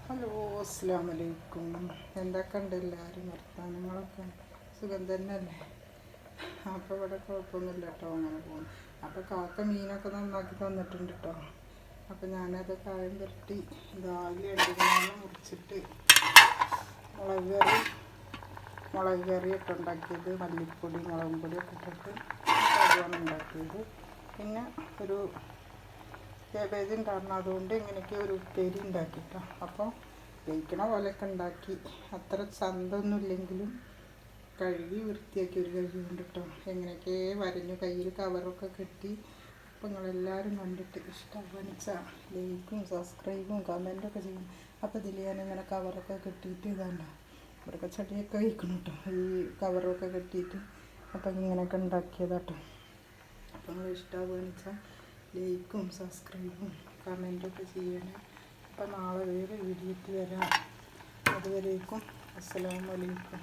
Hello, അസ്സലാമു അലൈക്കും. എന്തൊക്കെയുണ്ട് എല്ലാവരും വർത്തമാനങ്ങളൊക്കെ? സുഖം തന്നെയല്ലേ? അപ്പോൾ ഇവിടെ കുഴപ്പമൊന്നുമില്ല കേട്ടോ, അങ്ങനെ പോകുന്നു. അപ്പോൾ കാക്ക മീനൊക്കെ നന്നാക്കി തന്നിട്ടുണ്ട് കേട്ടോ. അപ്പോൾ ഞാനത് കായം പുരട്ടി ഇതാകെ എണ്ണ മുറിച്ചിട്ട് മുളക് കറി ഒക്കെ ഉണ്ടാക്കിയത്, മല്ലിപ്പൊടി മുളകും പൊടിയൊക്കെ ഇട്ടിട്ട് അതുമാണ് ഉണ്ടാക്കിയത്. പിന്നെ ഒരു കേബേജ് ഉണ്ടായിരുന്നു, അതുകൊണ്ട് ഇങ്ങനെയൊക്കെ ഒരു ഉപ്പേരി ഉണ്ടാക്കിട്ടോ. അപ്പോൾ കഴിക്കണ പോലെയൊക്കെ ഉണ്ടാക്കി. അത്ര ചന്തൊന്നും ഇല്ലെങ്കിലും കഴുകി വൃത്തിയാക്കി ഒരു കഴുകി കൊണ്ടിട്ടോ എങ്ങനെയൊക്കെ വരഞ്ഞു, കയ്യിൽ കവറൊക്കെ കെട്ടി. അപ്പോൾ നിങ്ങളെല്ലാവരും കണ്ടിട്ട് ഇഷ്ടമാണെന്ന് വെച്ചാൽ ലൈക്കും സബ്സ്ക്രൈബും കമൻറ്റൊക്കെ ചെയ്യും. അപ്പോൾ ഇതിൽ ഞാനിങ്ങനെ കവറൊക്കെ കെട്ടിയിട്ട് ഇതാണ്ടോ ഇവിടെയൊക്കെ ചെടിയൊക്കെ കഴിക്കണം കേട്ടോ, ഈ കവറൊക്കെ കെട്ടിയിട്ട്. അപ്പോൾ ഇങ്ങനെയൊക്കെ ഉണ്ടാക്കിയതാട്ടോ. അപ്പോൾ നിങ്ങൾ ഇഷ്ടമാകുകയെന്ന് വെച്ചാൽ ലൈക്കും സബ്സ്ക്രൈബും കമൻറ്റൊക്കെ ചെയ്യണേ. അപ്പോൾ നാളെ വേറെ വീഡിയോയ്ക്ക് വരാം. അതുവരേക്കും അസ്സലാമു അലൈക്കും.